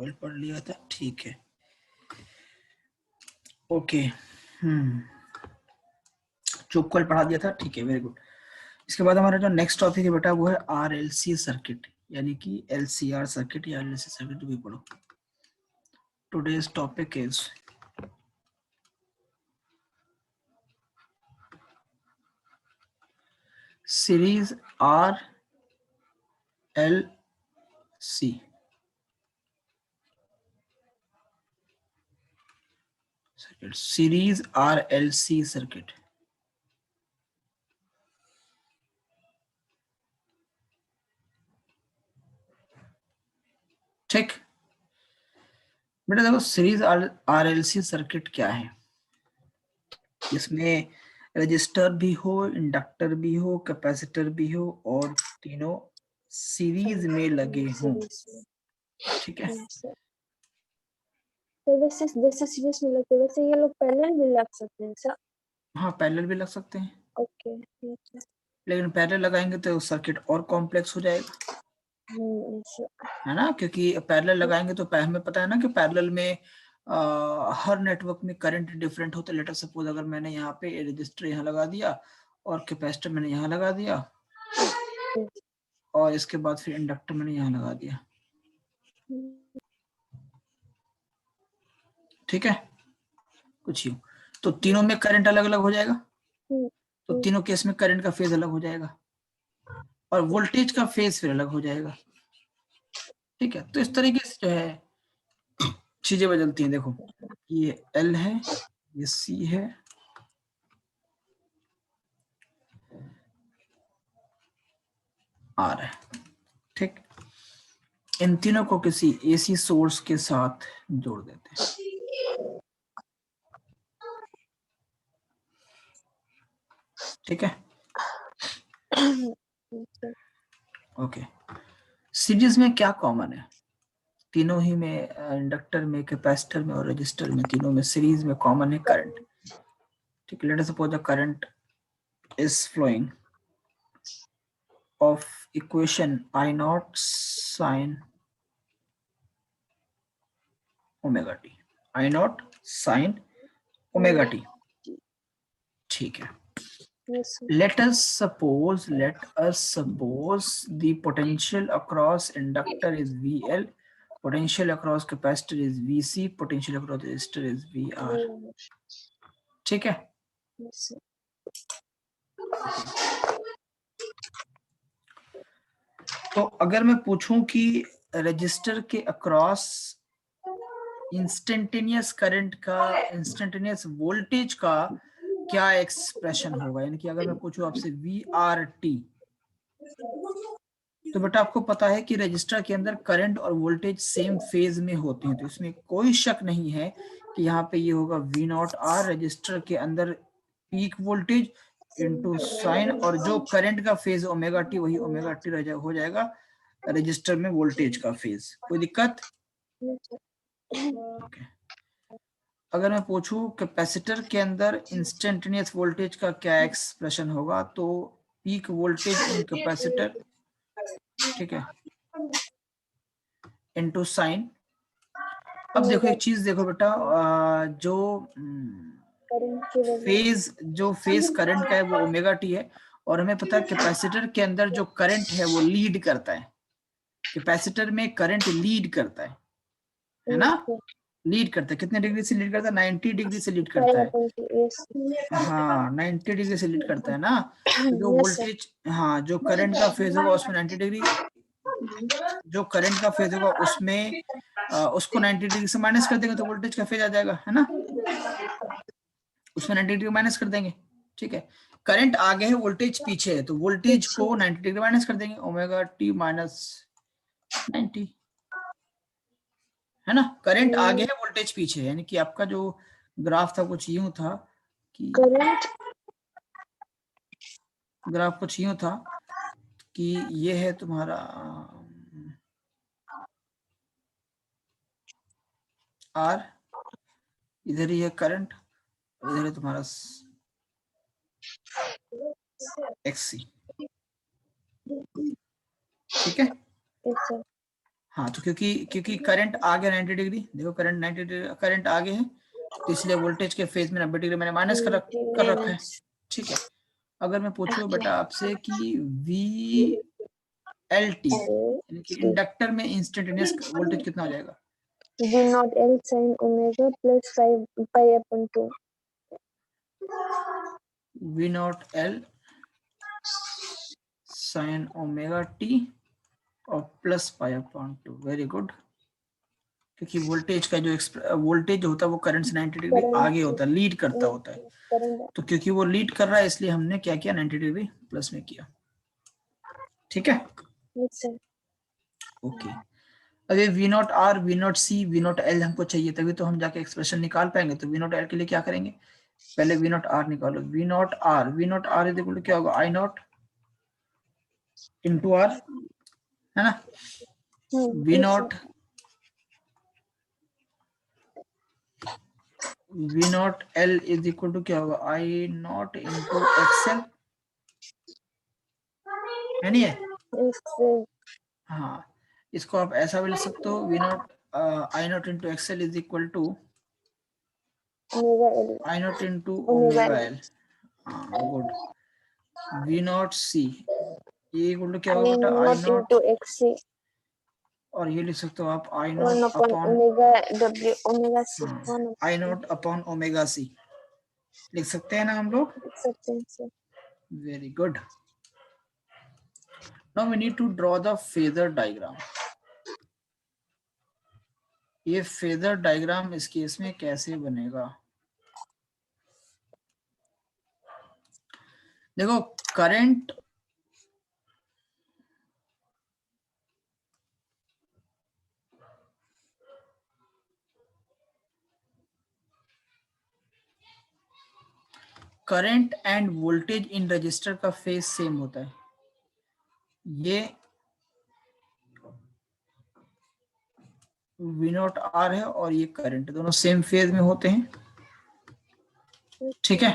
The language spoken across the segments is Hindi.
कॉइल पढ़ लिया था, ठीक है, ओके। चोक कॉइल पढ़ा दिया था, ठीक है, वेरी गुड। इसके बाद हमारा जो नेक्स्ट टॉपिक है बेटा वो है आरएलसी सर्किट, यानी कि एलसीआर सर्किट या एलसी सर्किट भी पढ़ो। Today's topic is series R L C circuit, series R L C circuit. ठीक बेटा, देखो series R L C circuit क्या है। इसमें रजिस्टर भी हो, इंडक्टर भी हो, कैपेसिटर भी हो और तीनों सीरीज में लगे हों। ठीक है, तो वैसे जैसे सीरीज में लगते वैसे ये लोग पैरेलल भी लग सकते हैं सर? हाँ पैरेलल भी लग सकते हैं, ओके ठीक है। लेकिन पैरेलल लगाएंगे तो सर्किट और कॉम्प्लेक्स हो जाएगा, है ना, क्योंकि पैरेलल लगाएंगे तो हमें पता है ना कि पैरेलल में हर नेटवर्क में करंट डिफरेंट होते हैं। लेट अस सपोज अगर मैंने यहाँ पे रजिस्टर यहाँ लगा दिया और कैपेसिटर मैंने यहाँ लगा दिया और इसके बाद फिर इंडक्टर मैंने यहाँ लगा दिया, ठीक है, कुछ यूं, तो तीनों में करंट अलग अलग हो जाएगा, तो तीनों केस में करंट का फेज अलग हो जाएगा और वोल्टेज का फेज फिर अलग हो जाएगा। ठीक है, तो इस तरीके से जो है चीजें बदलती हैं। देखो ये एल है, ये सी है, आर है, ठीक, इन तीनों को किसी एसी सोर्स के साथ जोड़ देते हैं। ठीक है, ओके। सीरीज में क्या कॉमन है, तीनों ही में, इंडक्टर में, कैपेसिटर में और रजिस्टर में, तीनों में सीरीज में कॉमन है करंट। ठीक है, let us suppose the current is flowing of equation I naught sin omega t, I naught sin omega t, ठीक है। let us suppose the potential across inductor is VL, potential across capacitor is VC, potential across resistor is VR, ठीक है। तो अगर मैं पूछूं कि रजिस्टर के अक्रॉस इंस्टेंटेनियस करंट का, इंस्टेंटेनियस वोल्टेज का क्या एक्सप्रेशन होगा, यानी कि अगर मैं पूछूं आपसे VRT, तो बेटा आपको पता है कि रजिस्टर के अंदर करंट और वोल्टेज सेम फेज में होते हैं, तो इसमें कोई शक नहीं है कि यहाँ पे ये होगा V नॉट R, रजिस्टर के अंदर पीक वोल्टेज इनटू साइन, और जो करंट का फेज ओमेगा टी वही ओमेगा टी हो जाएगा रजिस्टर में वोल्टेज का फेज। कोई दिक्कत? okay. अगर मैं पूछूं कैपेसिटर के अंदर इंस्टेंटेनियस वोल्टेज का क्या एक्सप्रेशन होगा, तो पीक वोल्टेज इन कैपेसिटर, ठीक है, इनटू साइन। अब देखो एक चीज देखो बेटा, जो फेज करंट का है वो ओमेगा टी है, और हमें पता है कैपेसिटर के अंदर जो करंट है वो लीड करता है, कैपेसिटर में करंट लीड करता है ना, लीड करता है, कितने डिग्री से लीड करता है, 90 डिग्री से लीड करता है, हाँ 90 डिग्री से लीड करता है ना, तो जो वोल्टेज, हाँ जो करंट का फेज होगा उसमें 90 डिग्री, जो करंट का फेज होगा उसमें उसको 90 डिग्री से माइनस कर देंगे तो वोल्टेज का फेज आ जाएगा, है ना, उसमें 90 डिग्री माइनस कर देंगे, ठीक है। करंट आगे है, वोल्टेज पीछे है, तो वोल्टेज को 90 डिग्री माइनस कर देंगे, ओमेगा टी माइनस 90, है ना। करंट आगे है, वोल्टेज पीछे है, यानी कि आपका जो ग्राफ था कुछ यूं था कि ग्राफ कुछ यूं था कि ये है तुम्हारा आर, इधर ही है करंट, इधर है तुम्हारा एक्सी, ठीक है। हाँ, तो क्योंकि करंट आ गया 90 डिग्री, देखो करंट 90 डिग्री करंट आगे है, तो इसलिए वोल्टेज के फेज में 90 डिग्री मैंने माइनस कर रखा है। ठीक है, अगर मैं पूछूं बेटा आपसे कि वी एल टी यानी कि इंडक्टर में इंस्टेंटेनियस वोल्टेज कितना हो जाएगा? V naught L sin omega plus 5 pi upon 2. V naught L sine omega t और plus pi upon 2। Very good, क्योंकि वोल्टेज का जो वोल्टेज होता है वो करंट से 90 डिग्री आगे होता है, लीड करता होता है। तो क्योंकि वो लीड कर रहा है इसलिए हमने क्या किया, 90 डिग्री प्लस में किया। ठीक है, ओके। अभी V naught R, V naught C, V naught L हमको चाहिए, तभी तो हम जाके एक्सप्रेशन निकाल पाएंगे। तो वी नॉट एल के लिए क्या करेंगे, पहले वी नॉट आर निकालो। V naught R is equal to क्या होगा, आई नॉट इंटू आर, है ना। V naught L is equal to क्या होगा, आई नॉट इंटू एक्सएल, है नहीं है। हाँ, इसको आप ऐसा भी लिख सकते हो, V naught I naught into XL is equal to I naught into omega L. हाँ गुड। वी नॉट सी ये इक्वल टू क्या होगा बेटा, आई नॉट XC, और ये लिख सकते हो आप I naught upon omega W omega C, I naught upon omega C लिख सकते हैं ना हम लोग। Very good. Now we need to draw the phasor diagram. ये फेजर डायग्राम इस केस में कैसे बनेगा, देखो current current and voltage in resistor का फेज सेम होता है। ये वी नॉट आर है और ये करंट, दोनों सेम फेज में होते हैं। ठीक है,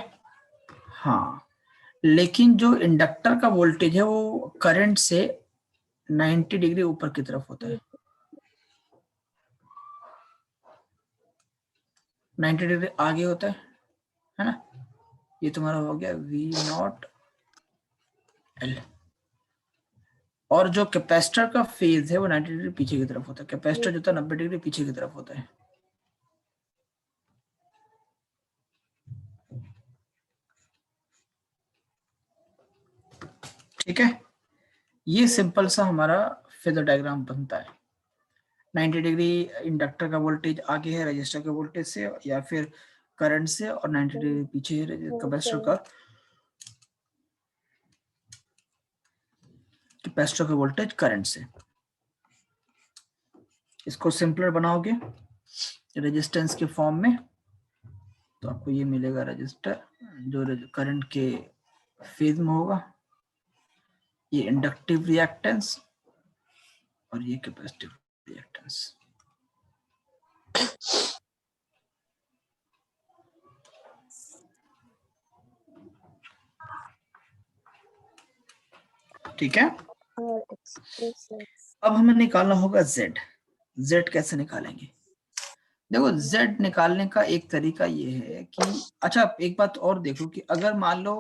हाँ, लेकिन जो इंडक्टर का वोल्टेज है वो करंट से 90 डिग्री ऊपर की तरफ होता है। 90 डिग्री आगे होता है ना। ये तुम्हारा हो गया वी नॉट एल। और जो कैपेसिटर का फेज है वो 90 डिग्री पीछे की तरफ होता है। कैपेसिटर जो था 90 डिग्री पीछे की तरफ होता है। ठीक है, ये सिंपल सा हमारा फेजर डायग्राम बनता है। 90 डिग्री इंडक्टर का वोल्टेज आगे है रजिस्टर के वोल्टेज से या फिर करंट से, और 90 डिग्री पीछे है कैपेसिटर का वोल्टेज करंट से। इसको सिंपलर बनाओगे रेजिस्टेंस के फॉर्म में तो आपको ये मिलेगा रजिस्टर जो करंट के फेज में होगा, ये इंडक्टिव रिएक्टेंस और ये कैपेसिटिव रिएक्टेंस। ठीक है, अब हमें निकालना होगा Z। Z कैसे निकालेंगे, देखो Z निकालने का एक तरीका ये है कि अच्छा एक बात और देखो कि अगर मान लो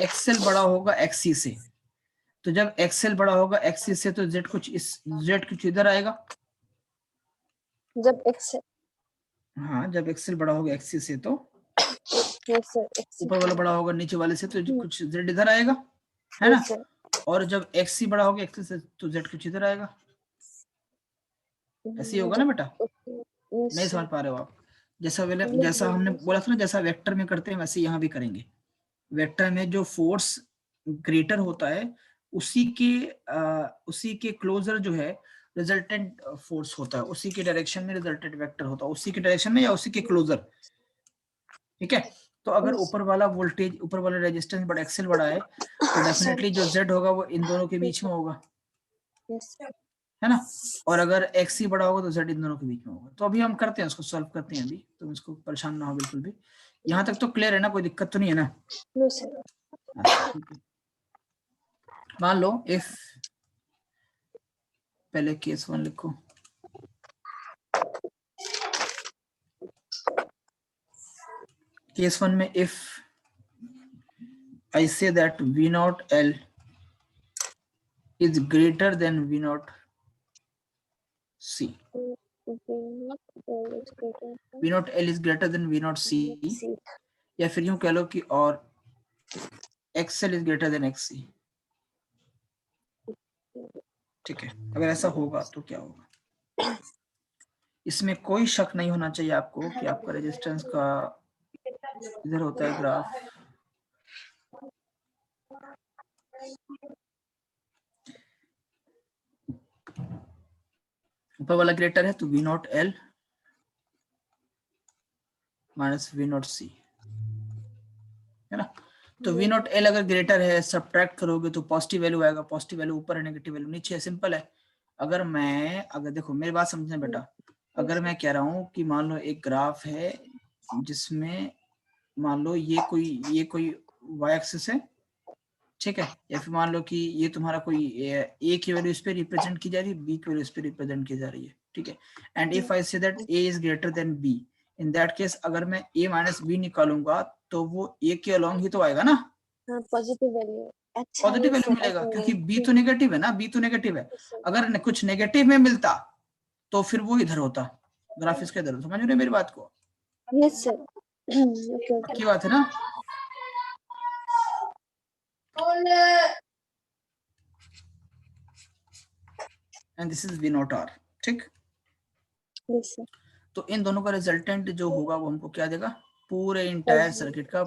XL बड़ा होगा XC से, तो जब XL बड़ा होगा XC से तो Z कुछ इधर आएगा। जब XL, हाँ, जब XL बड़ा होगा XC से तो ऊपर वाला बड़ा होगा नीचे वाले से, तो कुछ Z इधर आएगा, है ना। और जब XC बड़ा होगा XC से तो Z कुछ इधर आएगा। ऐसे ही होगा ना बेटा, नहीं समझ पा रहे हो आप। जैसा हमने बोला था ना, जैसा वेक्टर में करते हैं वैसे यहाँ भी करेंगे। वेक्टर में जो फोर्स ग्रेटर होता है उसी के क्लोजर जो है रिजल्टेंट फोर्स होता है, उसी के डायरेक्शन में रिजल्टेंट वेक्टर होता है, उसी के डायरेक्शन में या उसी के क्लोजर। ठीक है, तो अगर ऊपर वाला रेजिस्टेंस बड़ा एक्सेल बड़ा है तो डेफिनेटली जो Z होगा वो इन दोनों के बीच में होगा, है ना। और अगर XC बड़ा होगा तो Z इन दोनों के बीच में होगा। तो अभी हम करते हैं, उसको सॉल्व करते हैं अभी, तुम इसको परेशान ना हो बिल्कुल भी। यहाँ तक तो क्लियर है ना, कोई दिक्कत तो नहीं है ना। मान लो इफ पहले केस 1 लिखो। केस 1 में if I say that V naught L is greater than V naught C. V naught L is greater than V naught C. या फिर यूं कह लो कि और XL is greater than XC. ठीक है, अगर ऐसा होगा तो क्या होगा? इसमें कोई शक नहीं होना चाहिए आपको कि आपका रेजिस्टेंस का इधर होता है ग्राफ, ऊपर वाला ग्रेटर है तो V naught L minus V naught C, है ना। तो V नॉट L अगर ग्रेटर है, सब्ट्रैक्ट करोगे तो पॉजिटिव वैल्यू आएगा, पॉजिटिव वैल्यू ऊपर है, नेगेटिव वैल्यू नीचे है, सिंपल है। अगर देखो मेरी बात समझना बेटा, अगर मैं कह रहा हूँ कि मान लो एक ग्राफ है जिसमें मान लो ये कोई y एक्सिस है, ठीक है, या फिर मान लो कि ये तुम्हारा कोई a की वैल्यू इस पे रिप्रेजेंट की जा रही है, b की वैल्यू इस पे रिप्रेजेंट की जा रही है, ठीक है। And if I say that a is greater than b, in that case अगर मैं a माइनस b निकालूंगा तो वो a के अलोंग ही तो आएगा ना, पॉजिटिव वैल्यू। अच्छा, पॉजिटिव वैल्यू मिलेगा क्योंकि b तो नेगेटिव है ना, b तो नेगेटिव है। अगर कुछ नेगेटिव में मिलता तो फिर वो इधर होता, ग्राफ इसके इधर। समझ रहे मेरी बात को? Yes sir. ओके ओके, की बात है ना। And this is V naught R, ठीक। Yes sir. तो इन दोनों का रिजल्टेंट जो होगा वो हमको क्या देगा? पूरे इंटायर सर्किट का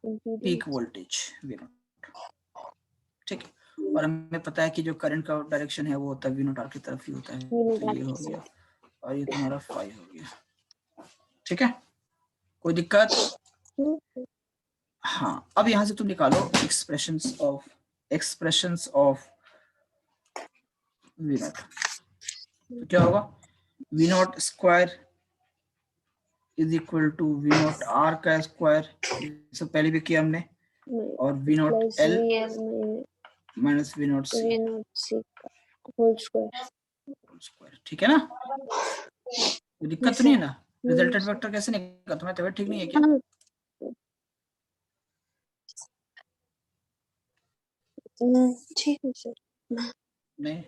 पीक वोल्टेज V नॉट, ठीक है। और हमें पता है कि जो करंट का डायरेक्शन है वो होता है V नॉट R की तरफ ही होता है। तो ये हो गया और ये तुम्हारा 5 हो गया, ठीक है। कोई दिक्कत? हाँ, अब यहां से तुम निकालो एक्सप्रेशंस ऑफ V नॉट। तो क्या होगा? V naught square is equal to V naught R का स्क्वायर, इससे पहले भी किया हमने, और V naught L minus V naught C whole square, ठीक है ना। कोई दिक्कत तो नहीं है ना? रिजल्टेंट वेक्टर कैसे निकला? तुम्हारी तबीयत ठीक नहीं है क्या? ठीक है सर। नहीं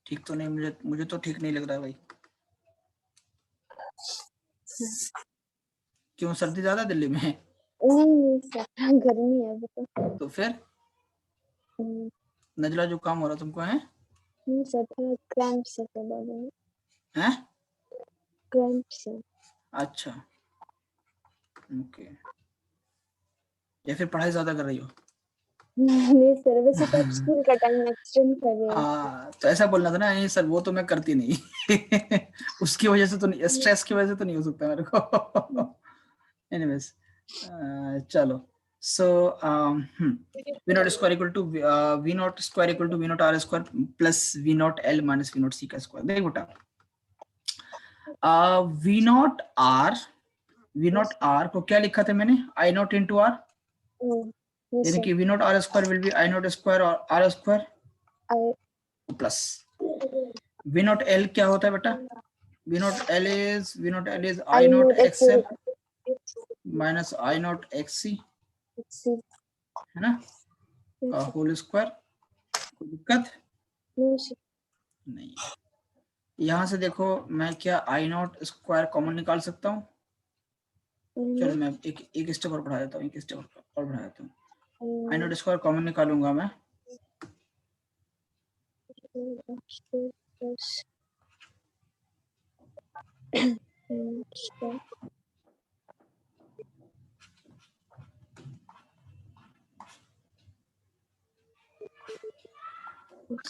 ठीक तो नहीं, मुझे तो ठीक नहीं लग रहा है भाई। क्यों, सर्दी ज्यादा दिल्ली में है? नहीं सर, गर्मी है अभी तो फिर नजला जो काम हो रहा तुमको है? सर थोड़ा क्रैम्प्स है बॉडी में। हैं? क्रैम्प्स है। अच्छा ओके, या फिर पढ़ाई ज्यादा कर रही हो? नहीं सर, वैसे तो आप स्कूल का टाइम एक्सटेंड कर रहे हो। हाँ तो ऐसा बोलना था ना, नहीं सर वो तो मैं करती नहीं उसकी वजह से तो नहीं, स्ट्रेस की वजह से तो नहीं हो सकता मेरे को एनीवेज चलो। So V naught square equal to V naught square equal to V naught R square plus V naught L minus V naught C का स्क्वायर। देख बेटा, V नॉट R को क्या लिखा था मैंने? I नॉट इंटू R, यानी कि V naught R square will be I naught square और R square plus V naught L क्या होता है बेटा? V naught L is I not XL minus I not XC, है ना, होल स्क्वायर। कोई दिक्कत नहीं। यहां से देखो मैं क्या I नॉट स्क्वायर कॉमन निकाल सकता हूँ? चलो मैं एक स्टेप और बढ़ा देता हूँ, एक स्टेप और बढ़ा देता हूँ। I नॉट स्क्वायर कॉमन निकालूंगा मैं,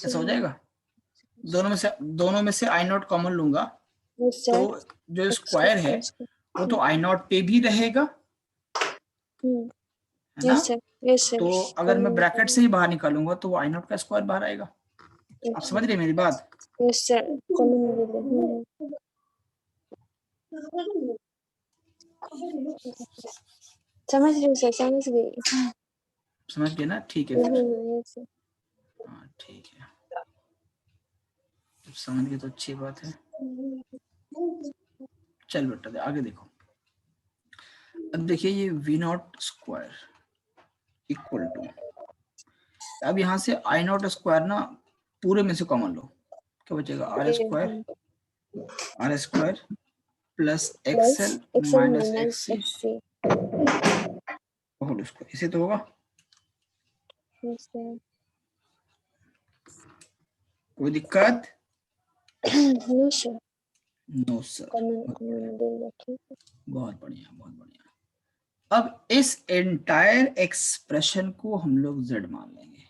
ऐसा हो जाएगा। दोनों में से I नॉट कॉमन लूंगा तो जो स्क्वायर है वो तो I नॉट पे भी रहेगा, है ना। तो अगर मैं ब्रैकेट से ही बाहर निकालूंगा तो वो I नॉट का स्क्वायर बाहर आएगा। आप समझ रहे मेरी बात? समझ रही हूँ सर, समझ गई। समझ गए ना? ठीक है फिर, हाँ ठीक है, जब समझ गए तो अच्छी बात है। चल बेटा आगे देखो। अब देखिए ये V naught square equal to, अब यहाँ से आई नॉट स्क्वायर ना पूरे में से कॉमन लो, क्या बचेगा? R square plus XL minus XC whole square, इसे तो होगा। कोई दिक्कत? No sir. No sir. बहुत बढ़िया बहुत बढ़िया। अब इस एंटायर एक्सप्रेशन को हम लोग z मान लेंगे।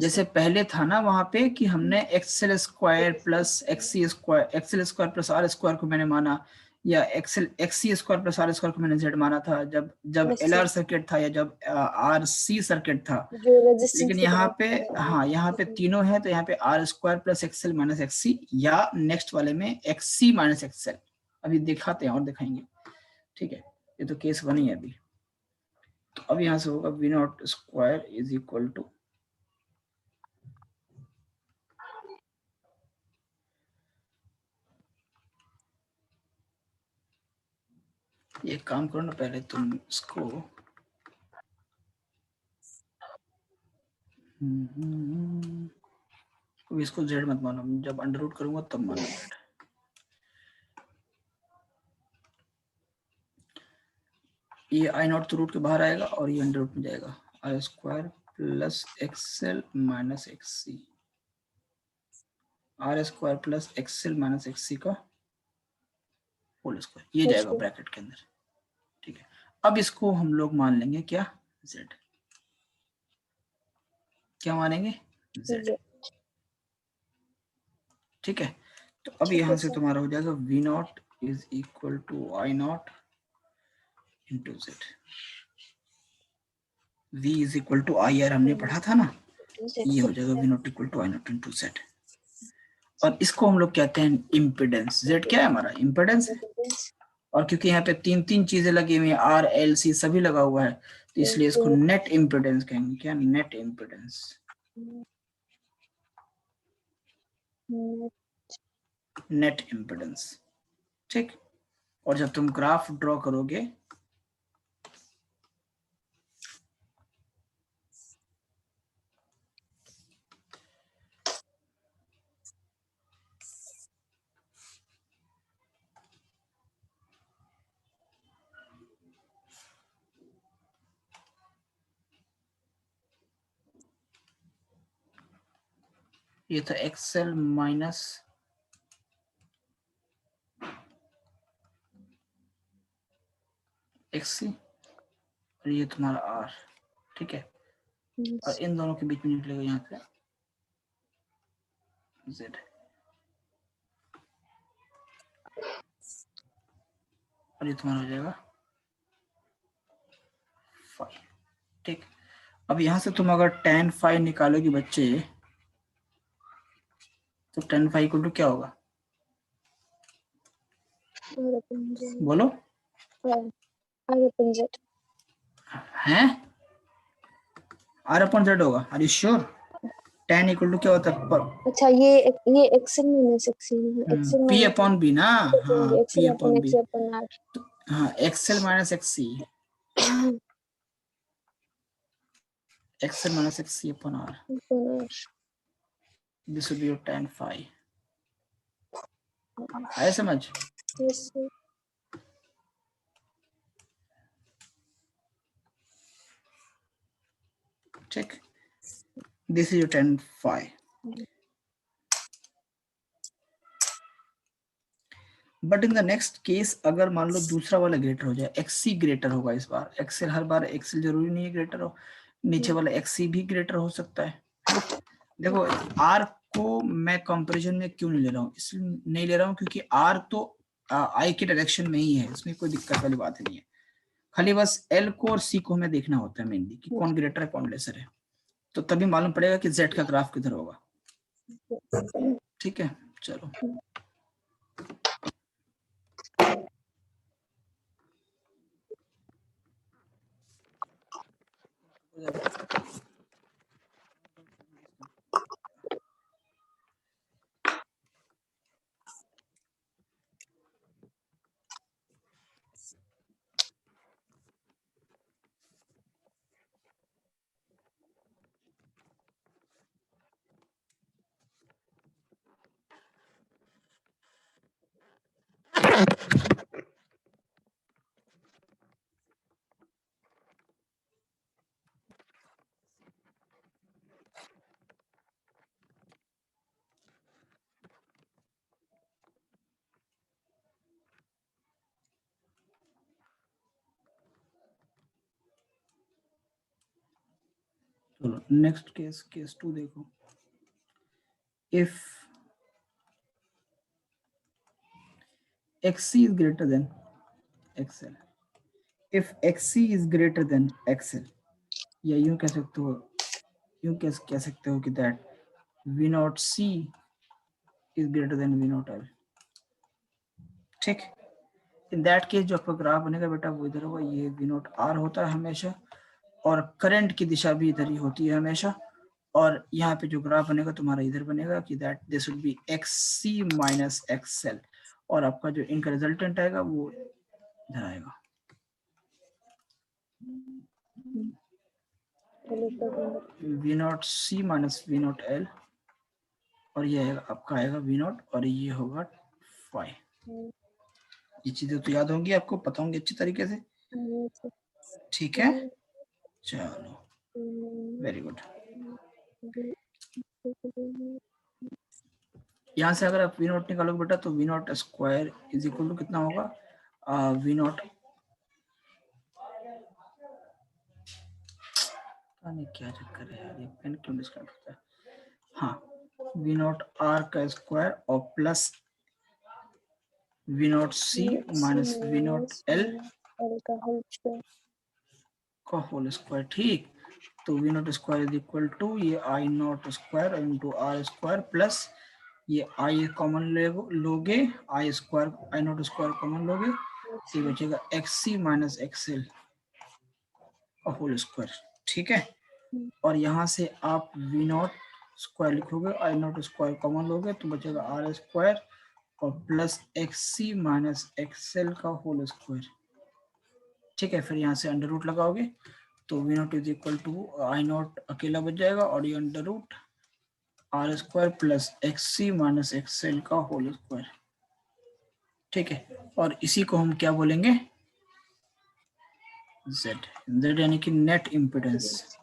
जैसे पहले था ना वहां पे कि हमने XL square plus XC square, XL square plus R square को मैंने माना, या XL XC square plus R square को मैंने जेड माना था जब एलआर सर्किट था या जब आरसी सर्किट था। लेकिन यहाँ पे हाँ यहाँ पे तीनों है, तो यहाँ पे R square plus XL minus XC, या नेक्स्ट वाले में एक्सी माइनस एक्सएल। अभी दिखाते हैं और दिखाएंगे, ठीक है। ये तो केस बनी है अभी। तो अब यहाँ से होगा V naught square is equal to, ये काम करो ना, पहले तुम इसको इसको जेड मत मानो, जब अंडर रूट करूंगा तब मानो जेड। ये आई नॉट तो रूट के बाहर आएगा और ये अंडर रूट में जाएगा, R square plus XL minus XC, R square plus XL minus XC का होल स्क्वायर, ये जाएगा ब्रैकेट के अंदर, ठीक है। अब इसको हम लोग मान लेंगे क्या? z। क्या मानेंगे? z, ठीक है। तो अब यहां से तुम्हारा हो जाएगा v naught is equal to I naught into Z. v is equal to I R हमने पढ़ा था ना, ये हो जाएगा v naught equal to I naught into Z. और इसको हम लोग कहते हैं इम्पिडेंस। z क्या है? हमारा इम्पिडेंस है। और क्योंकि यहाँ पे तीन तीन चीजें लगी हुई हैं, आर एल सी सभी लगा हुआ है, तो इसलिए इसको नेट इम्पिडेंस कहेंगे। क्या? नेट इम्पिडेंस, नेट इम्पिडेंस, ठीक। और जब तुम ग्राफ ड्रॉ करोगे ये था एक्सएल माइनस एक्सी और ये तुम्हारा आर, ठीक है। और इन दोनों के बीच में निकलेगा यहाँ पे जेड, और ये तुम्हारा हो जाएगा फाई, ठीक। अब यहाँ से तुम अगर tan फाई निकालोगे बच्चे, तो tan फाई इक्वल टू क्या होगा? बोलो। हैं? आर अपन जेड होगा। Are you sure? tan equal to क्या होता है? पर अच्छा ये एक्सएल माइनस एक्सी है, पी अपॉन बी ना, हाँ पी अपॉन बी, आर। हाँ XL minus XC, XL minus XC upon R, this will be your tan phi. आया समझ? Yes sir. ठीक, this is your tan phi. But in the next case अगर मान लो दूसरा वाला ग्रेटर हो जाए, एक्सी ग्रेटर होगा इस बार, एक्सेल हर बार एक्सेल जरूरी नहीं है ग्रेटर हो, नीचे वाला एक्सी भी ग्रेटर हो सकता है। देखो आर को मैं कंपैरिजन में क्यों नहीं ले रहा हूँ, इसलिए नहीं ले रहा हूँ क्योंकि आर तो आई के डायरेक्शन में ही है, इसमें कोई दिक्कत वाली बात नहीं है। खाली बस एल को और सी को हमें देखना होता है मेनली कि कौन ग्रेटर है कौन लेसर है, तो तभी मालूम पड़ेगा कि जेड का ग्राफ किधर होगा। ठीक है चलो। चलो नेक्स्ट केस 2 देखो। If xc is greater than xl, if xc is greater than xl, या यूं कह सकते हो, यूं कह सकते हो कि that v naught c is greater than v naught l। ठीक, इन दैट केस जो आपका ग्राफ बनेगा बेटा वो इधर होगा, ये v नॉट r होता है हमेशा, और करंट की दिशा भी इधर ही होती है हमेशा, और यहाँ पे जो ग्राफ बनेगा तुम्हारा इधर बनेगा कि that this will B xc minus xl, और आपका जो इनका रिजल्टेंट आएगा वो इधर आएगा। v naught c minus v naught l, और ये आएगा आपका आएगा v नॉट, और ये होगा phi। ये चीजें तो याद होंगी आपको, पता होंगी अच्छी तरीके से। ठीक है, चलो वेरी गुड। यहाँ से अगर आप v नॉट निकालोगे बेटा तो v naught square is equal to कितना होगा, v नॉट, क्या चक्कर है यार, ये पेन क्यों डिस्कनेक्ट होता है। हाँ, v नॉट r का स्क्वायर और plus v naught c minus v naught l का होल स्क्वायर। ठीक, तो v naught square is equal to ये i naught square into r square plus ये i कॉमन लोगे, i square i naught square common लोगे, ये बचेगा xc माइनस xl का होल स्क्वायर। ठीक है, और यहाँ से आप v नॉट स्क्वायर लिखोगे, i नॉट स्क्वायर कॉमन लोगे तो बचेगा r स्क्वायर और प्लस xc माइनस xl का होल स्क्वायर। ठीक है, फिर यहाँ से अंडर रूट लगाओगे तो v naught is equal to I naught अकेला बच जाएगा, और ये under root R square plus xc minus xl का होल स्क्वायर। ठीक है, और इसी को हम क्या बोलेंगे, z यानी कि net impedance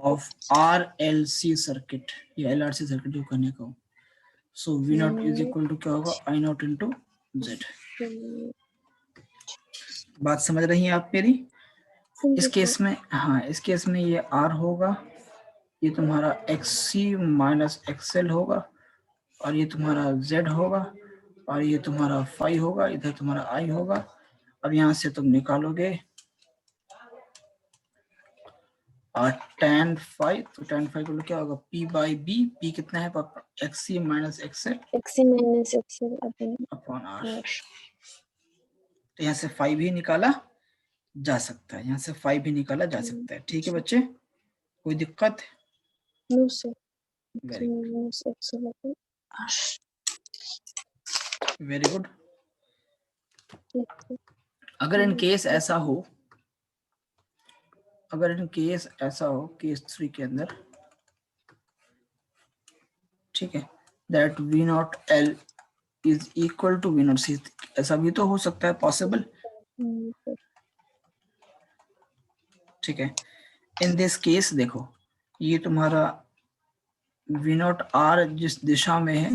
of RLC circuit या LRC सर्किट जो कहने का हो। So v naught is equal to क्या होगा, आई नॉट इंटू z। बात समझ रही हैं आप मेरी। इस केस में, हाँ इस केस में ये R होगा, ये तुम्हारा xc माइनस xl होगा, और ये तुम्हारा z होगा, और ये तुम्हारा phi होगा, इधर तुम्हारा i होगा। अब यहाँ से तुम निकालोगे tan phi, तो tan phi को क्या होगा, p बाई b, p कितना है पापा, xc minus xl upon r। तो यहाँ से phi भी निकाला जा सकता है, यहाँ से phi भी निकाला जा सकता है। ठीक है बच्चे, कोई दिक्कत? Very good. अगर इन केस ऐसा हो, अगर इन केस ऐसा हो केस 3 के अंदर, ठीक है, that v naught l is equal to v naught c, ऐसा भी तो हो सकता है, पॉसिबल। ठीक है, इन दिस केस देखो, ये तुम्हारा v नॉट r जिस दिशा में है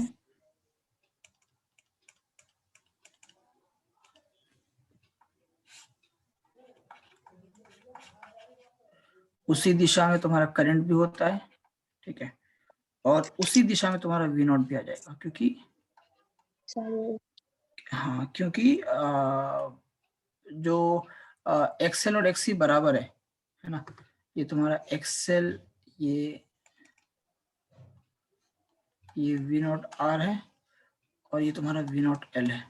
उसी दिशा में तुम्हारा करंट भी होता है। ठीक है, और उसी दिशा में तुम्हारा v नॉट भी आ जाएगा, क्योंकि हाँ, क्योंकि जो एक्सएल और एक्सी बराबर है ना, ये तुम्हारा एक्सएल ये v नॉट r है, और ये तुम्हारा v नॉट l है।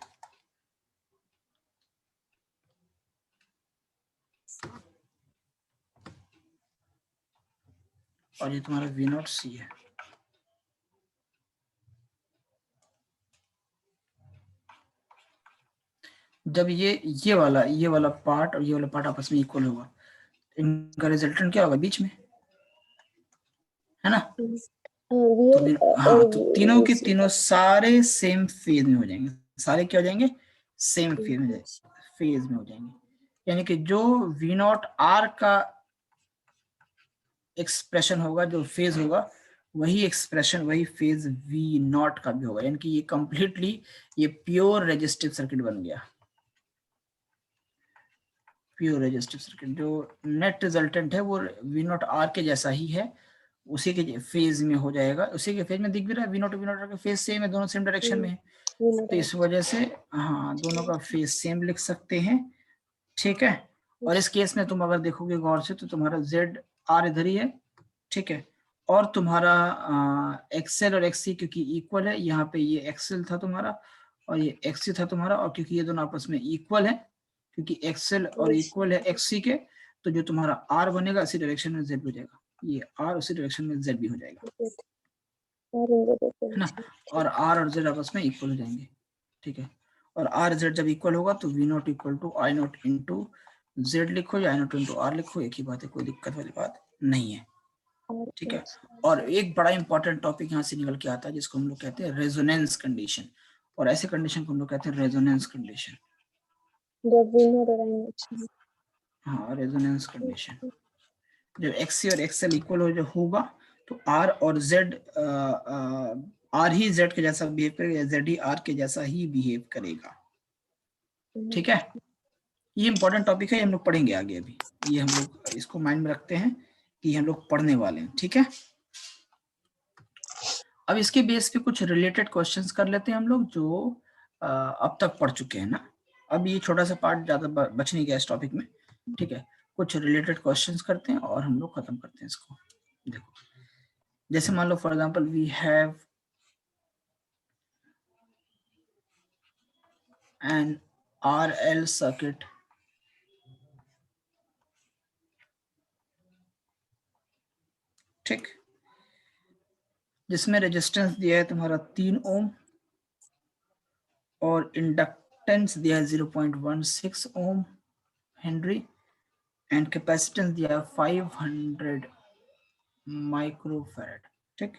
और ये तुम्हारा वी नॉट सी है। जब ये वाला पार्ट और ये वाला पार्ट आपस में इक्वल होगा, इनका रिजल्टेंट क्या होगा बीच में, है ना? तो तीनों के तीनों सारे सेम फेज में हो जाएंगे। सारे क्या हो जाएंगे? सेम फेज में हो जाएंगे। यानी कि जो वी नॉट आर का एक्सप्रेशन होगा, जो फेज होगा, वही एक्सप्रेशन वही फेज वी नॉट का भी होगा। यानी कि ये कंप्लीटली ये प्योर रेजिस्टिव सर्किट बन गया। प्योर रेजिस्टिव सर्किट, जो नेट रिजल्टेंट है वो वी नॉट आर के जैसा ही है, उसी के फेज में हो जाएगा। उसी के फेज में दिख भी रहा है, वी नॉट का फेज सेम है, दोनों सेम डायरेक्शन में है। तो इस वजह से हाँ, दोनों का फेज सेम लिख सकते हैं। ठीक है। और इस केस में तुम अगर देखोगे गौर से तो तुम्हारा जेड आर इधर ही है। ठीक है। और तुम्हारा एक्सएल और एक्सी क्योंकि इक्वल है, यहाँ पे ये एक्सएल था तुम्हारा और ये एक्सी था तुम्हारा, और क्योंकि ये दोनों आपस में इक्वल है, क्योंकि एक्सएल और इक्वल है एक्सी के, तो जो तुम्हारा आर बनेगा इसी डायरेक्शन में जेड हो जाएगा, ये आर उसी डायरेक्शन में जेड भी हो जाएगा, है ना? और आर और जेड आपस में इक्वल हो जाएंगे। ठीक है। और आर जेड जब इक्वल होगा तो V naught equal to I naught into Z लिखो या आई नॉट इंटू आर लिखो, एक ही बात है, कोई दिक्कत वाली बात नहीं है। ठीक है। और एक बड़ा इंपॉर्टेंट टॉपिक यहाँ से निकल के आता है जिसको हम लोग कहते हैं रेजोनेंस कंडीशन, और ऐसे कंडीशन को हम लोग कहते हैं रेजोनेंस कंडीशन। हाँ, रेजोनेंस कंडीशन। जब एक्सी और एक्सएल इक्वल हो जो होगा तो आर और जेड, आर ही जेड के जैसा बिहेव करेगा, जेड ही आर के जैसा ही बिहेव करेगा। ठीक है। ये इंपॉर्टेंट टॉपिक है, हम लोग पढ़ेंगे आगे। अभी ये हम लोग इसको माइंड में रखते हैं कि हम लोग पढ़ने वाले हैं। ठीक है। अब इसके बेस पे कुछ रिलेटेड क्वेश्चंस कर लेते हैं हम लोग, जो अब तक पढ़ चुके हैं ना। अब ये छोटा सा पार्ट ज्यादा बच नहीं गया इस टॉपिक में। ठीक है। कुछ रिलेटेड क्वेश्चंस करते हैं और हम लोग खत्म करते हैं इसको। देखो, जैसे मान लो for example we have an RL circuit, ठीक, जिसमें रेजिस्टेंस दिया है तुम्हारा 3 ओम और इंडक्टेंस दिया है 0.16 ओम हेनरी एंड कैपेसिटेंस दिया है 500 माइक्रोफैराड। ठीक।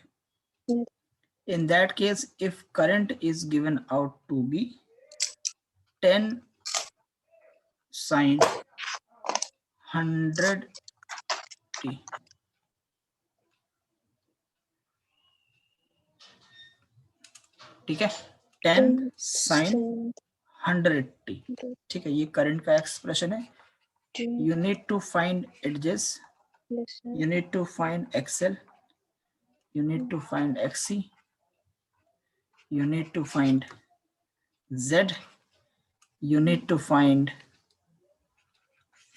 In that case, if current is given out to be 10 sin 100 t, ठीक है, 10 sin 100 t, ठीक है, ये करंट का एक्सप्रेशन है। You need to find edges, you need to find XL, you need to find XC, you need to find Z, you need to find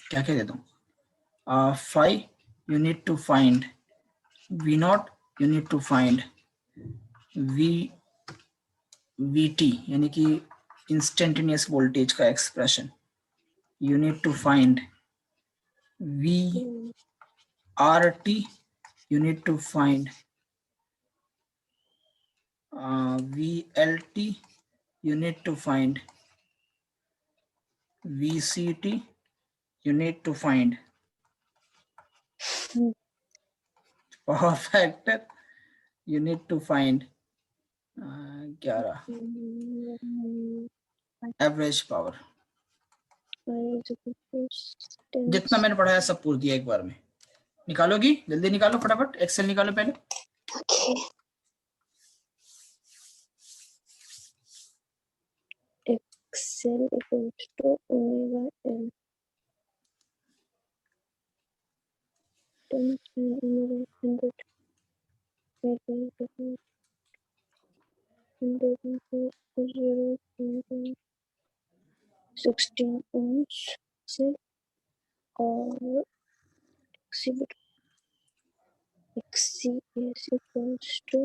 क्या क्या दे दूं, phi, you need to find V naught, you need to find VT यानी कि इंस्टेंटेनियस वोल्टेज का expression, you need to find VRT, you need to find VLT, you need to find VCT, you need to find power factor, you need to find 11 average power. जितना मैंने पढ़ाया सब पूछ दिया एक बार में। निकालोगी? जल्दी निकालो फटाफट, एक्सेल निकालो पहले। XL equals to omega L 10 sin omega 16 ohms से, और XC is equals to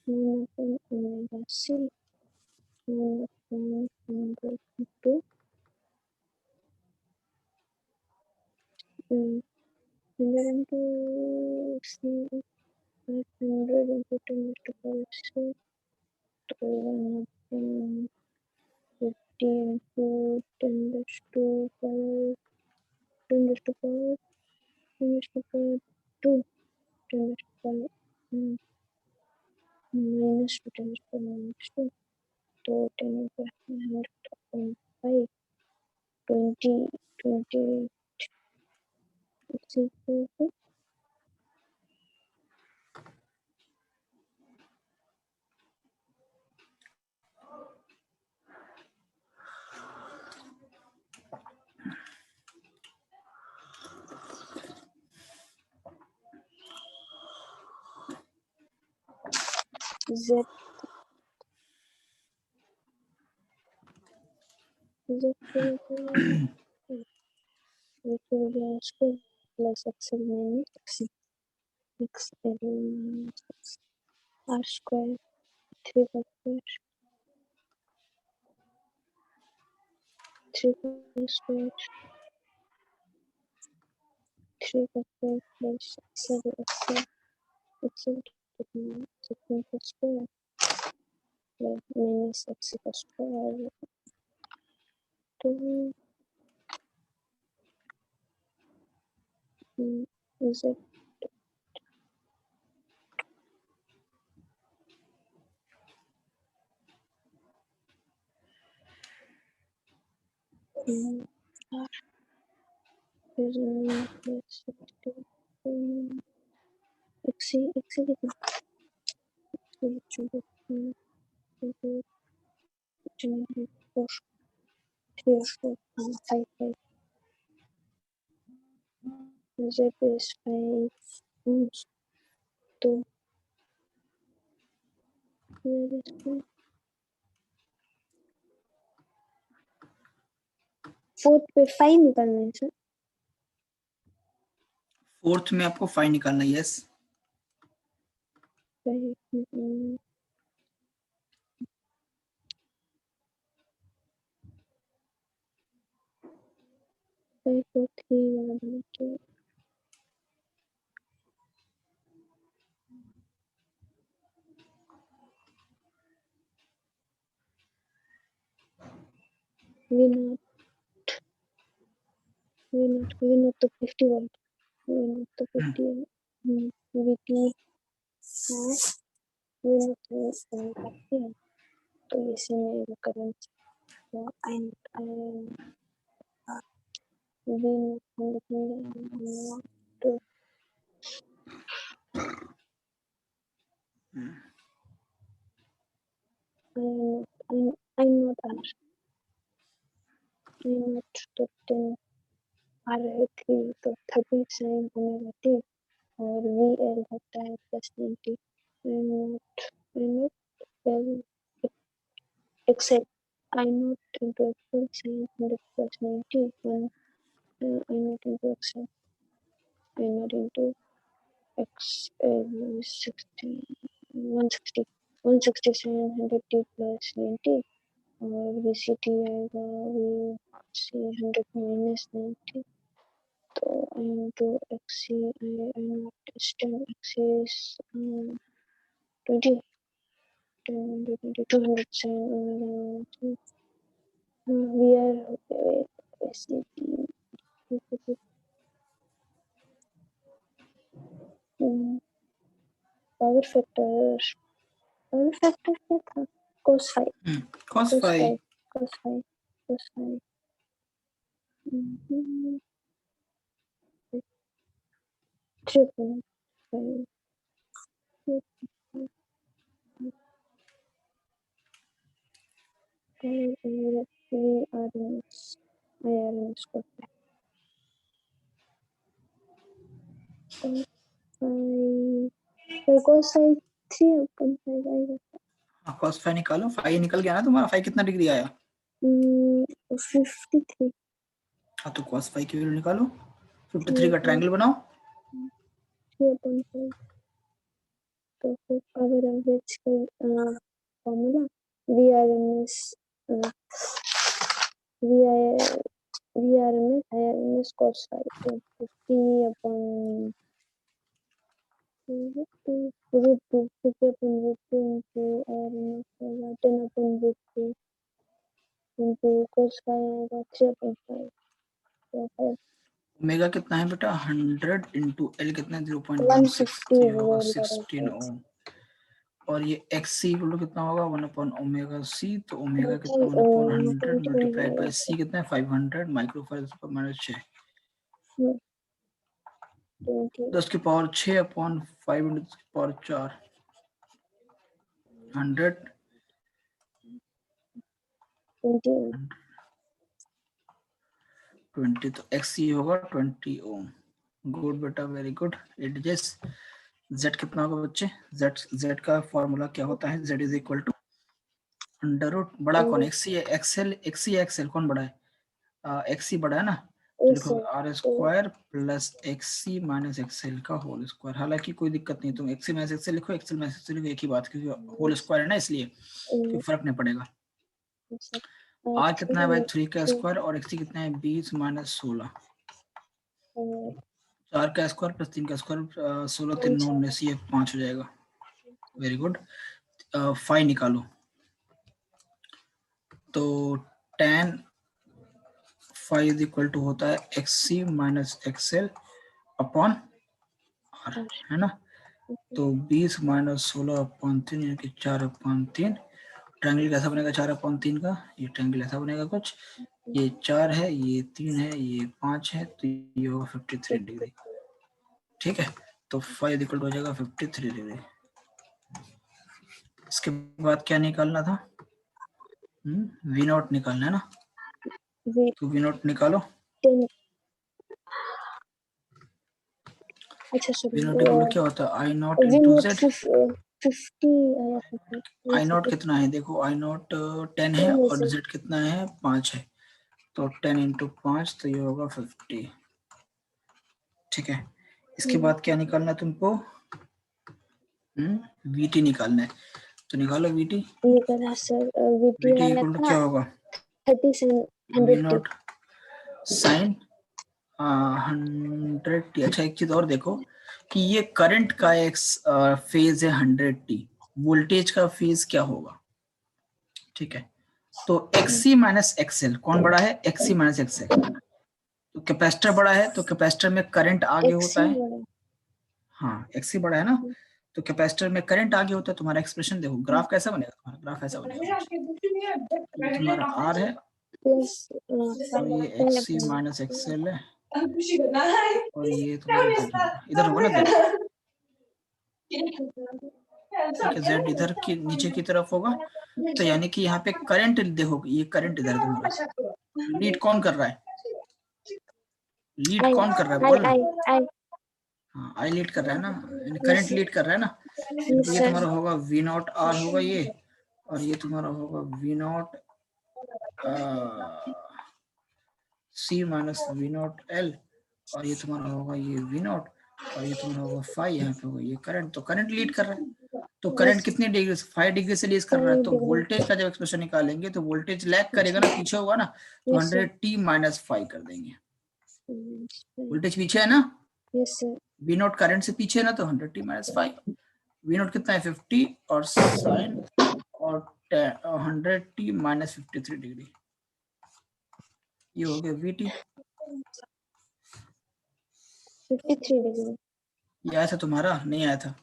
1 omega C 100 into 100 into C 500 into 10 raised to power 6 to 150 into 10 raised to power 10 raised to power 10 raised to power 2 10 raised to power minus 2 10 raised to power minus 2 तो 10 into 100.5 20 20 is equal to Z Victoria square plus XL minus XC XL minus X R square 3 by square 3 by square 3 by square plus XL XL secant square plus minus XC square 2 Z R is plus 60 XC कितना 5 Z is 5 ohms तो Z is 5 फोर्थ पे 5 निकालना है सर फोर्थ में आपको 5 निकालना है यस 5 4 3 वाला बना के V0 तो 50 वोल्ट V0 तो 50 है VT है V0 तो काफी है तो इसी में करंट तो I V0 तो I not R I not तो 10 R है 3 तो 30 sin ओमेगा t और VL होता है plus 90 I not L XL I not into XL sin 100 plus 90 1 I not into XL I not into XL 60 160 160 sin 100 t plus 90 और VCT आएगा VC 100 minus 90 तो I into XC I not is 10 XC is 20 200 sin omega we are VCT power factor क्या था cos 5 cos 5 cos 5 cos 5 3.5 IRMS cos 5 cos 5 3.5 आएगा हाँ cos 5 निकालो 5 निकल गया ना तुम्हारा 5 कितना डिग्री आया 53 हाँ तो cos 5 की वैल्यू निकालो 53 का ट्रायंगल बनाओ 3.5 तो फिर पावर एवरेज का formula VRMS VI VRMS IRMS cos phi तो 50 upon root 2 50 upon root 2 into IRMS होगा 10 upon root 2 into cos phi आएगा 3 upon 5 तो 5 ओमेगा कितना है बेटा 100 इंटू एल कितना है 0.16 150 तो ये होगा volt 16 ओम और ये एक्स सी इक्वल टू कितना होगा 1 अपॉन ओमेगा सी तो ओमेगा कितना 1 अपॉन 100 मल्टीप्लाइड बाय सी कितना है 500 माइक्रोफैराड पर माइनस 6 10 की पावर 6 अपॉन 5 इंटू 10 की पावर 4 100 20 तो एक्स सी होगा 20 ओम गुड बेटा very good it just z कितना होगा बच्चे z का फॉर्मूला क्या होता है z is equal to under root बड़ा कौन एक्स सी है एक्सएल कौन बड़ा है एक्स सी बड़ा है ना तो लिखो R square plus X C minus XL का होल स्क्वायर हालांकि कोई दिक्कत नहीं तुम एक्स सी माइनस एक्सएल लिखो एक्सएल माइनस एक्सएल लिखो एक ही बात क्योंकि होल स्क्वायर है ना इसलिए कोई फर्क नहीं पड़ेगा आर कितना है भाई 3 का स्क्वायर और एक्स सी कितना है 20 माइनस 16 4 का स्क्वायर प्लस 3 का स्क्वायर 16 3 9 19 ये 5 हो जाएगा वेरी गुड फाई निकालो तो tan phi is equal to होता है X C minus XL upon R है ना तो 20 माइनस 16 अपॉन 3 यानी कि 4 अपॉन 3 ट्रायंगल कैसा बनेगा 4 अपॉन 3 का ये ट्रायंगल ऐसा बनेगा कुछ ये 4 है ये 3 है ये 5 है तो ये होगा 53 डिग्री ठीक है तो फाई इज इक्वल टू हो जाएगा 53 डिग्री इसके बाद क्या निकालना था वी नॉट निकालना है ना तो वी नॉट निकालो अच्छा वी नॉट इक्वल क्या होता है I naught into Z 50 I naught कितना है देखो आई नॉट 10 है और जेड कितना है 5 है तो 10 इंटू 5 तो ये होगा 50 ठीक है इसके बाद क्या निकालना है तुमको वीटी निकालना है तो निकालो वीटी वीटी इक्वल टू क्या होगा 37 वी नॉट साइन 100t अच्छा एक चीज और देखो कि ये करंट का एक फेज है 100t वोल्टेज का फेज क्या होगा ठीक है तो XC माइनस एक्सएल कौन बड़ा है XC माइनस एक्सएल तो कैपेसिटर बड़ा है तो कैपेसिटर में करंट आगे होता है हाँ XC बड़ा है ना तो कैपेसिटर में करंट आगे होता है तुम्हारा एक्सप्रेशन देखो ग्राफ कैसा बनेगा तुम्हारा ग्राफ ऐसा बनेगा ये तुम्हारा R है और ये XC माइनस एक्सएल है और ये तुम्हारा इधर होगा ना Z ठीक है Z इधर की नीचे की तरफ होगा तो यानी कि यहाँ पे करंट देखो ये करंट इधर तुम्हारा लीड कौन कर रहा है लीड कौन कर रहा है बोल हाँ आई लीड कर रहा है ना करंट लीड कर रहा है ना तो ये तुम्हारा होगा V नॉट R होगा ये और ये तुम्हारा होगा V naught C minus V naught L और ये तुम्हारा होगा ये V नॉट और ये तुम्हारा होगा फाई यहाँ पे होगा ये करंट तो करंट लीड कर रहा है तो करंट कितने डिग्री से 5 डिग्री से लीड कर रहा है तो वोल्टेज का जब एक्सप्रेशन निकालेंगे तो वोल्टेज लैग करेगा ना पीछे होगा ना तो 100t माइनस 5 कर देंगे वोल्टेज पीछे है ना वी नोट करंट से पीछे है ना तो 100t माइनस 5 वी नोट कितना है 50 और साइन और 100t माइनस 53 डिग्री ये हो गया VT 53 डिग्री ये आया था तुम्हारा नहीं आया था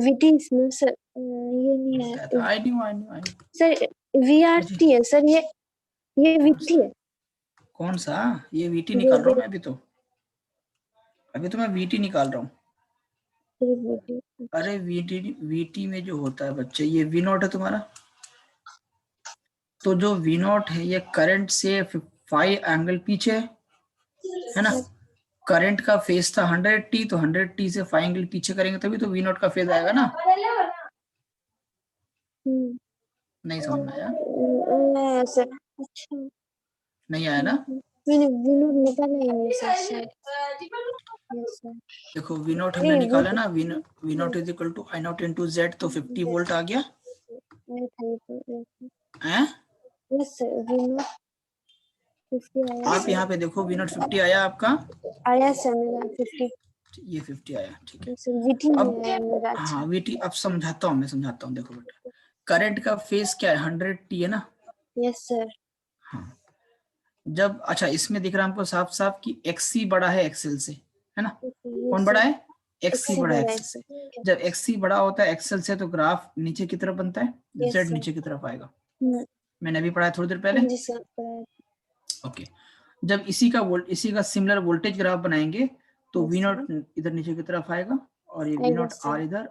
VT इसमें सर ये नहीं क्या है था आई न्यू सर VRT है सर ये VT है कौन सा ये VT निकाल रहा हूँ मैं अभी तो मैं VT निकाल रहा हूँ अरे VT में जो होता है बच्चे ये V नॉट है तुम्हारा तो जो V नॉट है ये करंट से 5 एंगल पीछे है ना करंट का फेज था 100t तो 100t से 5 एंगल पीछे करेंगे तभी तो V नॉट का फेज आएगा ना नहीं समझ में आया सर अच्छा नहीं आया ना मैंने V नॉट निकाला ही नहीं सर देखो V नॉट हमने निकाला ना V naught is equal to I naught into Z तो 50 वोल्ट आ गया हैं यस सर V नॉट 50 आया आप यहाँ पे देखो V नॉट 50 आया आपका, आया सर मेरा 50 ये 50 आया, ठीक है। सर VT अब में आया मेरा। हाँ VT, अब समझाता हूँ, मैं समझाता हूँ, देखो बेटा करंट का फेज क्या है 100t है ना। Yes sir. हाँ जब, अच्छा इसमें दिख रहा है हमको साफ साफ कि XC बड़ा है XL से, है ना। कौन बड़ा है? XC बड़ा है XL से। जब XC बड़ा होता है XL से तो ग्राफ नीचे की तरफ बनता है, Z नीचे की तरफ आएगा। मैंने अभी पढ़ा थोड़ी देर पहले। जी सर। ओके, जब इसी का सिमिलर वोल्टेज ग्राफ बनाएंगे तो V नॉट इधर नीचे की तरफ आएगा और ये V नॉट R इधर,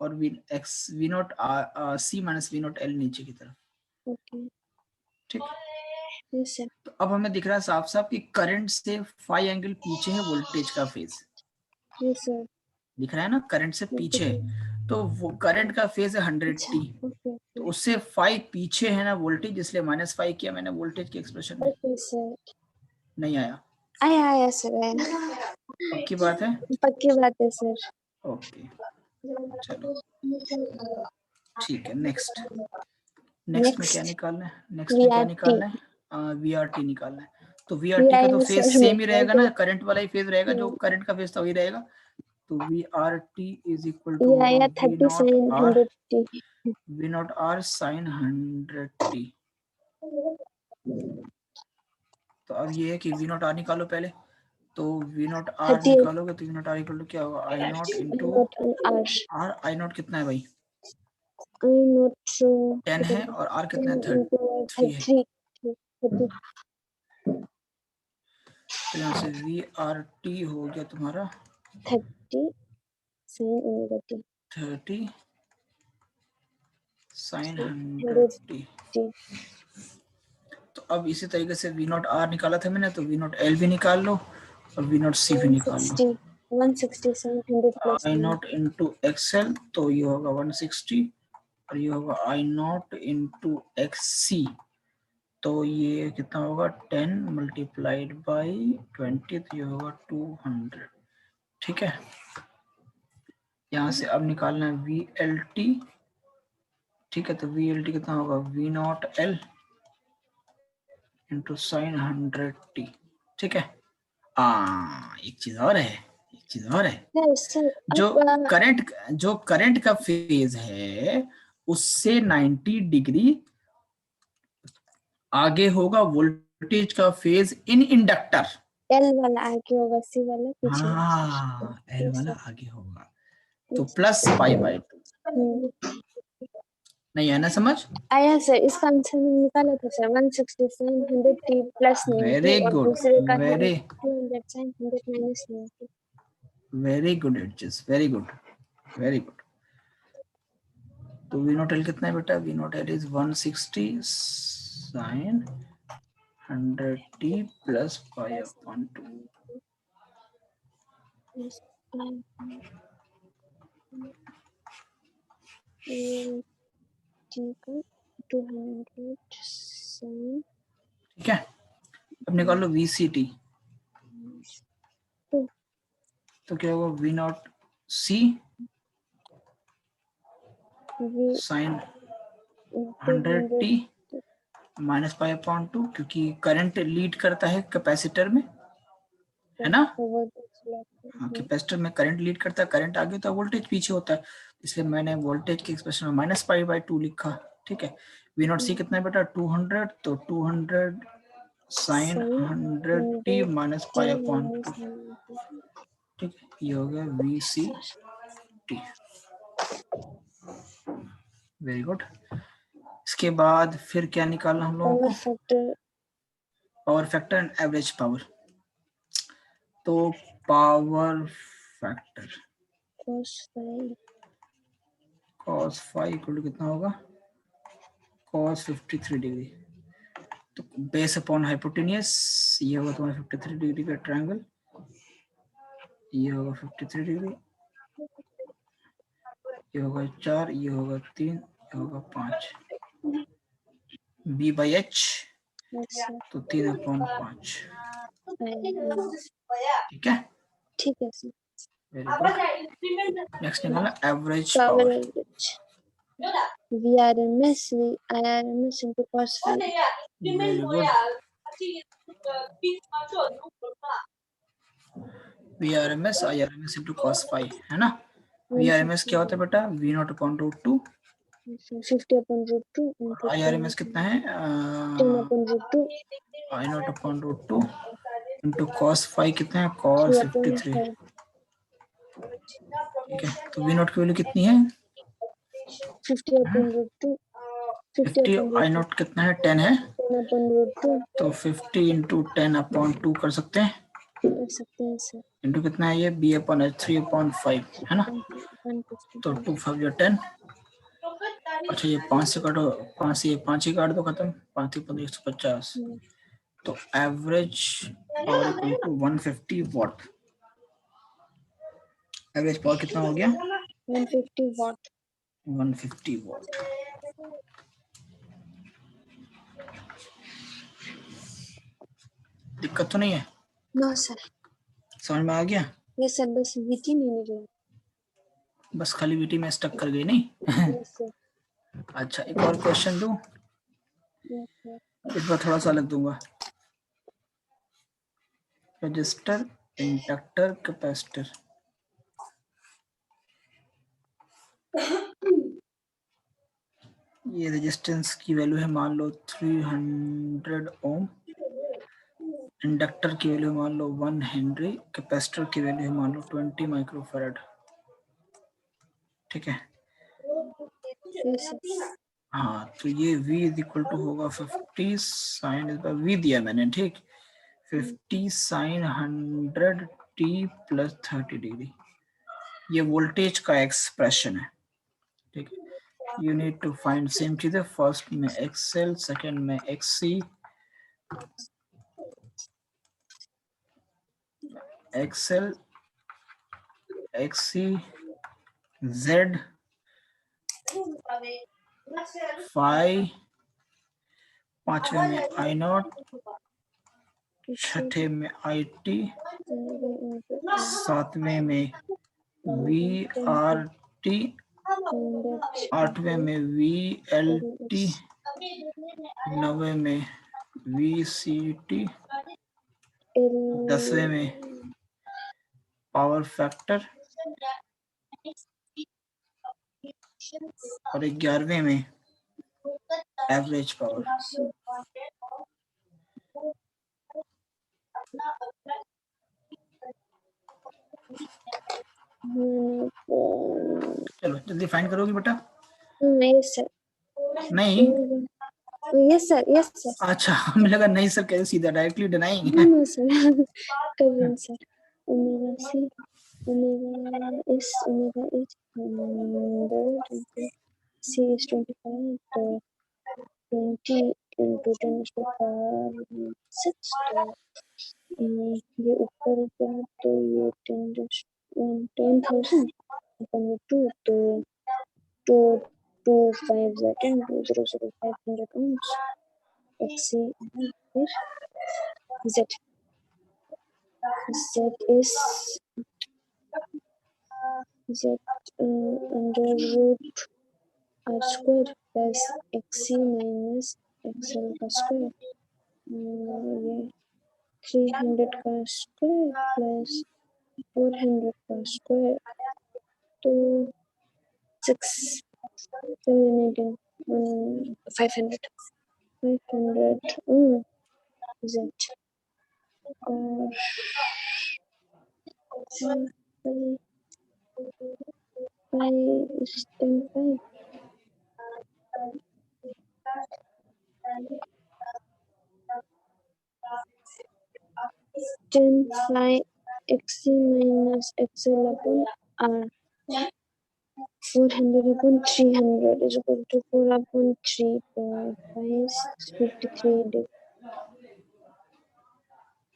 और V naught C minus V naught L नीचे की तरफ, ठीक। तो अब हमें दिख रहा है साफ साफ कि करंट से फाई एंगल पीछे है वोल्टेज का फेज, दिख रहा है ना, करंट से पीछे है। तो वो करंट का फेज है 100t, तो उससे फाई पीछे है ना वोल्टेज, इसलिए -5 किया मैंने वोल्टेज के एक्सप्रेशन में। नहीं आया? आया सर, आया। पक्की बात है? पक्की बात है सर। ओके चलो ठीक है। नेक्स्ट में क्या निकालना है? नेक्स्ट में क्या निकालना है? VRT निकालना है। तो VRT का तो फेज सेम ही रहेगा ना, करंट वाला ही फेज रहेगा, जो करंट का फेज था वही रहेगा। तो VRT is equal to V naught R sin 100t। तो अब ये है कि V नॉट R निकालो पहले, तो V नॉट R निकालोगे तो V naught R equal to क्या होगा? I naught into R। I naught कितना है भाई? 10 है, और R कितना है? 3 है। तो यहाँ से VRT हो गया तुम्हारा 30 sin 100t। तो अब इसी तरीके से V नॉट R निकाला था मैंने, तो V नॉट L भी निकाल लो और V नॉट C भी निकाल लो। 160 I नॉट इंटू XL, तो ये होगा 160, और ये होगा I नॉट इंटू XC, तो ये कितना होगा? 10 मल्टीप्लाइड बाई 20, तो ये होगा 200, ठीक है। यहाँ से अब निकालना है VLT, ठीक है। तो VLT कितना होगा? V naught L into sine 100t, ठीक है। एक चीज और है, जो करंट का फेज है उससे 90 डिग्री आगे होगा वोल्टेज का फेज इन इंडक्टर। L वाला आगे होगा, C वाला पीछे। हाँ L वाला आगे होगा, तो प्लस π/2। नहीं है ना समझ? आया सर, इसका आंसर मैंने निकाला था सर, 160 100t प्लस 90 और दूसरे का 200 sin 100 minus 90। Very good adjust, very good. तो V नॉट L कितना है बेटा? V naught L is 160 sin 100t plus π/2। ठीक है। अब निकालो VCT, तो क्या होगा? V naught C sin 100t minus π/2, क्योंकि करंट लीड करता है कैपेसिटर में, है ना। हाँ कैपेसिटर में करंट लीड करता है, करंट आगे होता है, वोल्टेज पीछे होता है, इसलिए मैंने वोल्टेज के एक्सप्रेशन में -π/2 लिखा, ठीक है। V नॉट C कितना है बेटा? 200, तो 200 sin 100t माइनस π/2, ठीक है। ये हो गया VCT। Very good. इसके बाद फिर क्या निकालना हम लोगों को? Power factor and average power. तो power factor cos phi equal to कितना होगा? cos 53 degree. तो बेस अपॉन हाइपोटेनियस, ये होगा तुम्हारा 53 डिग्री का ट्रायंगल, ये होगा 53 डिग्री, ये होगा 4, ये होगा 3, ये होगा 5, B/H, तो 3/5, ठीक है। सर। Very good. नेक्स्ट निकालना average power. VRMS into cos phi। Very good. VRMS IRMS into cos phi, है ना? VRMS क्या होता है बेटा? V0 upon root 2, 50 upon root 2 into IRMS कितना है? 10 upon root 2 I0 upon root 2 into cos phi कितना है? Cos 3 upon 53, 5. ठीक है। तो V0 की वैल्यू कितनी है? 50 upon root 2 50 50, upon root I0 कितना है? 10 है, 10 upon root 2 तो 50 into 10 upon 2 कर सकते हैं, कर सकते हैं सर। इंटू कितना है ये? B upon H 3 upon 5, है ना? 150. तो 2 5 या 10। अच्छा ये 5 से काटो, 5 से ये 5 ही काट दो, खत्म। 5 15 150। तो average power equal to 150 watt. Average power कितना हो गया? 150 watt. 150 वॉट। दिक्कत तो नहीं है? No sir. समझ में आ गया? यस सर, बस वीटी नहीं निकला। बस खाली वीटी में स्टक कर गई नहीं? Yes sir. अच्छा एक और क्वेश्चन दूं, यस सर। इस बार थोड़ा सा अलग दूंगा। रजिस्टर, इंडक्टर, कैपेसिटर, ये रेजिस्टेंस की वैल्यू है मान लो 300 ओम, इंडक्टर की वैल्यू मान लो 1 हेनरी, कैपेसिटर की वैल्यू मान लो 20 माइक्रोफैराड, ठीक है। Yes sir. हाँ तो ये V इज इक्वल टू होगा 50 साइन, इस बार V दिया मैंने, ठीक। 50 साइन 100 t प्लस 30 डिग्री, ये वोल्टेज का एक्सप्रेशन है, ठीक है। You need to find same चीज है, फर्स्ट में XL, सेकंड में XC, XL XC Z phi, पांचवे में I0, छठे में IT, सातवें में VRT, आठवें में VLT, नवे में VCT, 10वें में पावर फैक्टर और 11वें में एवरेज पावर। चलो जल्दी फाइंड करोगी बेटा? Yes sir. नहीं? Yes sir, yes sir. अच्छा हमें लगा नहीं सर, कैसे सीधा डायरेक्टली डिनाइंग। नो सर, कर sir. Omega C, omega S, omega H 100 C is 25, तो 20 into 10 is to power 6, तो ये ऊपर ऊपर तो ये 10,000 अपन में 2, तो 2 2 5 are 10, 2 0 0 500 ohms. XC फिर Z is Z under root R square plus XC minus XL का square, ये 300 का square plus 400 का square, तो 6 7 18 500 Z और 5 10 phi XC minus XL upon R, 400 upon 300 is equal to 4 upon 3 per 53 degree.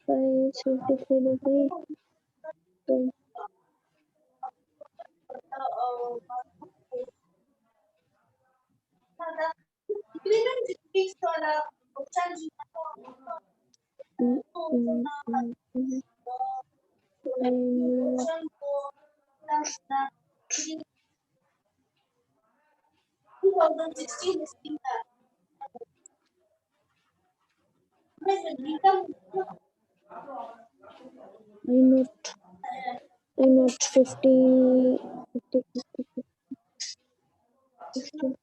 53 degree. तो I not 50, 50, 50, 50.